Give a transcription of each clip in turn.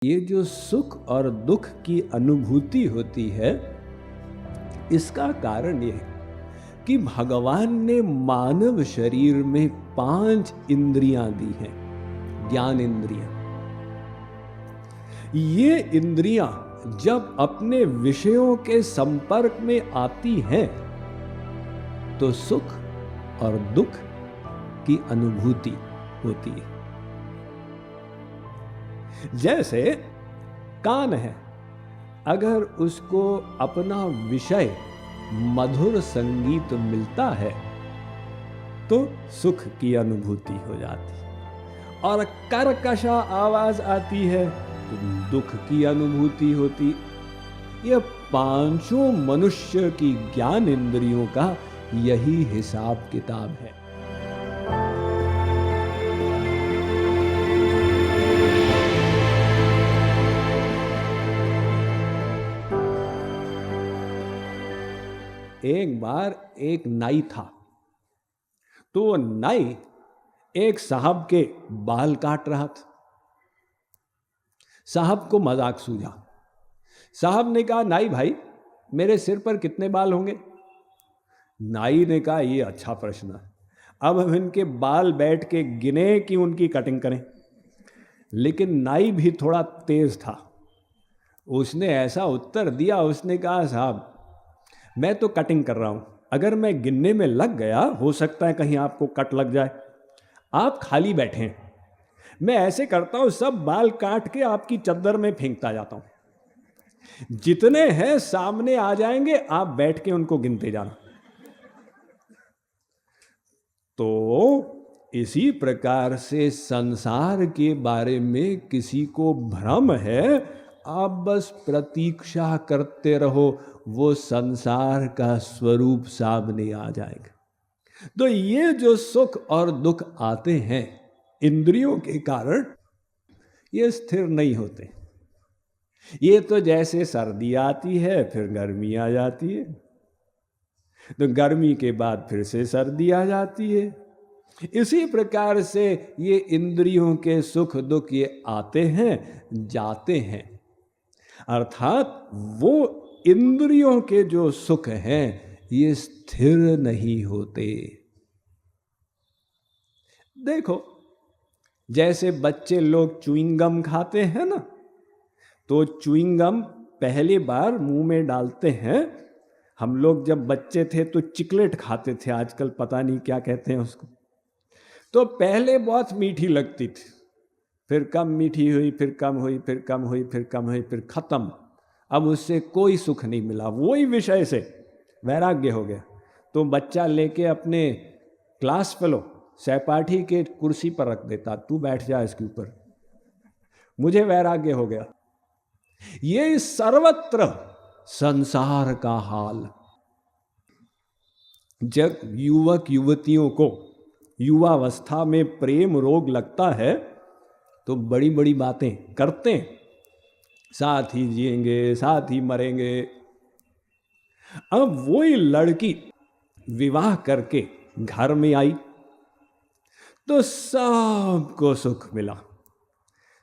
ये जो सुख और दुख की अनुभूति होती है, इसका कारण ये है कि भगवान ने मानव शरीर में 5 इंद्रियां दी हैं, ज्ञान इंद्रियां। ये इंद्रियां जब अपने विषयों के संपर्क में आती हैं तो सुख और दुख की अनुभूति होती है। जैसे कान है, अगर उसको अपना विषय मधुर संगीत मिलता है तो सुख की अनुभूति हो जाती है, और कर्कशा आवाज आती है तो दुख की अनुभूति होती। यह 5 मनुष्य की ज्ञान इंद्रियों का यही हिसाब किताब है। एक बार एक नाई था, तो वो नाई एक साहब के बाल काट रहा था। साहब को मजाक सूझा। साहब ने कहा, नाई भाई, मेरे सिर पर कितने बाल होंगे? नाई ने कहा, ये अच्छा प्रश्न है, अब हम इनके बाल बैठ के गिने कि उनकी कटिंग करें। लेकिन नाई भी थोड़ा तेज था, उसने ऐसा उत्तर दिया, उसने कहा, साहब मैं तो कटिंग कर रहा हूं, अगर मैं गिनने में लग गया हो सकता है कहीं आपको कट लग जाए, आप खाली बैठें, मैं ऐसे करता हूं, सब बाल काट के आपकी चद्दर में फेंकता जाता हूं, जितने हैं सामने आ जाएंगे, आप बैठ के उनको गिनते जाना। तो इसी प्रकार से संसार के बारे में किसी को भ्रम है, आप बस प्रतीक्षा करते रहो, वो संसार का स्वरूप सामने आ जाएगा। तो ये जो सुख और दुख आते हैं इंद्रियों के कारण, ये स्थिर नहीं होते। ये तो जैसे सर्दी आती है फिर गर्मी आ जाती है, तो गर्मी के बाद फिर से सर्दी आ जाती है। इसी प्रकार से ये इंद्रियों के सुख दुख ये आते हैं जाते हैं, अर्थात वो इंद्रियों के जो सुख हैं ये स्थिर नहीं होते। देखो, जैसे बच्चे लोग च्युइंगम खाते हैं ना, तो च्युइंगम पहली बार मुंह में डालते हैं, हम लोग जब बच्चे थे तो चिकलेट खाते थे, आजकल पता नहीं क्या कहते हैं उसको, तो पहले बहुत मीठी लगती थी, फिर कम मीठी हुई, फिर कम हुई, फिर कम हुई, फिर कम हुई, फिर खत्म। अब उससे कोई सुख नहीं मिला, वही विषय से वैराग्य हो गया। तो बच्चा लेके अपने क्लास फेलो सहपाठी के कुर्सी पर रख देता, तू बैठ जा इसके ऊपर, मुझे वैराग्य हो गया। ये सर्वत्र संसार का हाल। जब युवक युवतियों को युवावस्था में प्रेम रोग लगता है तो बड़ी बड़ी बातें करते हैं, साथ ही जिएंगे, साथ ही मरेंगे। अब वही लड़की विवाह करके घर में आई तो सबको सुख मिला।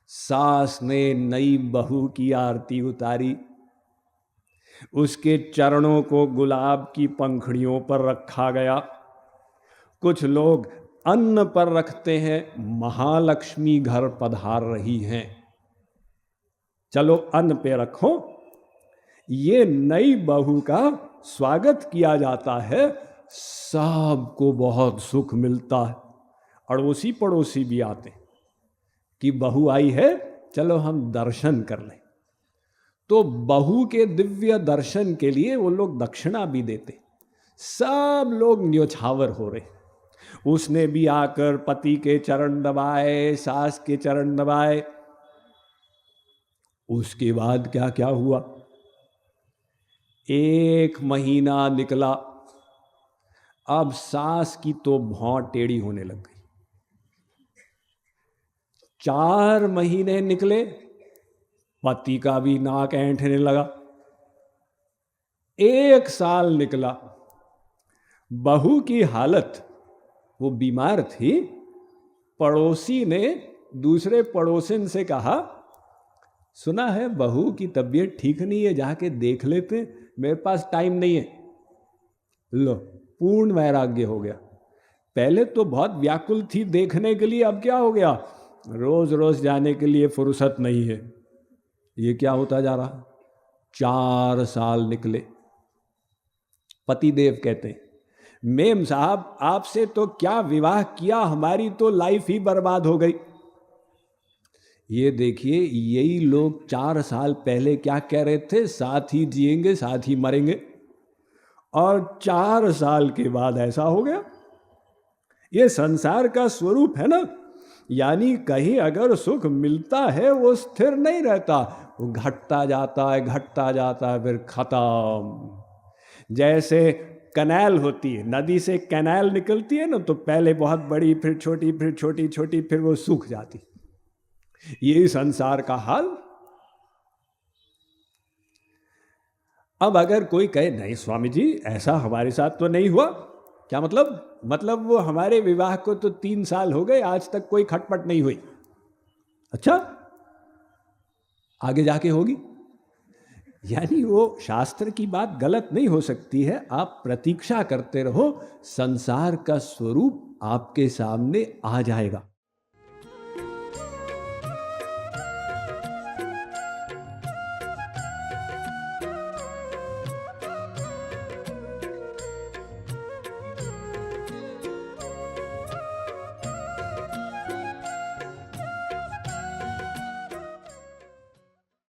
सास ने नई बहू की आरती उतारी, उसके चरणों को गुलाब की पंखुड़ियों पर रखा गया। कुछ लोग अन्न पर रखते हैं, महालक्ष्मी घर पधार रही हैं, चलो अन्न पे रखो। ये नई बहू का स्वागत किया जाता है, सबको बहुत सुख मिलता है। अड़ोसी पड़ोसी भी आते कि बहू आई है, चलो हम दर्शन कर लें। तो बहू के दिव्य दर्शन के लिए वो लोग दक्षिणा भी देते। सब लोग न्योछावर हो रहे, उसने भी आकर पति के चरण दबाए, सास के चरण दबाए। उसके बाद क्या क्या हुआ, 1 महीना निकला, अब सास की तो भौं टेढ़ी होने लग गई। 4 महीने निकले, पति का भी नाक ऐंठने लगा। 1 साल निकला, बहू की हालत, वो बीमार थी, पड़ोसी ने दूसरे पड़ोसिन से कहा, सुना है बहू की तबीयत ठीक नहीं है, जाके देख लेते, मेरे पास टाइम नहीं है। लो, पूर्ण वैराग्य हो गया। पहले तो बहुत व्याकुल थी देखने के लिए, अब क्या हो गया, रोज रोज जाने के लिए फुर्सत नहीं है। ये क्या होता जा रहा। 4 साल निकले। पतिदेव कहते हैं, मेम साहब आपसे तो क्या विवाह किया, हमारी तो लाइफ ही बर्बाद हो गई। ये देखिए, यही लोग 4 साल पहले क्या कह रहे थे, साथ ही जिएंगे साथ ही मरेंगे, और 4 साल के बाद ऐसा हो गया। ये संसार का स्वरूप है ना। यानी कहीं अगर सुख मिलता है वो स्थिर नहीं रहता, वो घटता जाता है, घटता जाता है, फिर खत्म। जैसे कैनाल होती है, नदी से कैनाल निकलती है ना, तो पहले बहुत बड़ी, फिर छोटी, फिर छोटी छोटी, फिर वो सूख जाती। यही संसार का हाल। अब अगर कोई कहे नहीं स्वामी जी ऐसा हमारे साथ तो नहीं हुआ, क्या मतलब वो हमारे विवाह को तो 3 साल हो गए, आज तक कोई खटपट नहीं हुई। अच्छा, आगे जाके होगी। यानी वो शास्त्र की बात गलत नहीं हो सकती है। आप प्रतीक्षा करते रहो, संसार का स्वरूप आपके सामने आ जाएगा।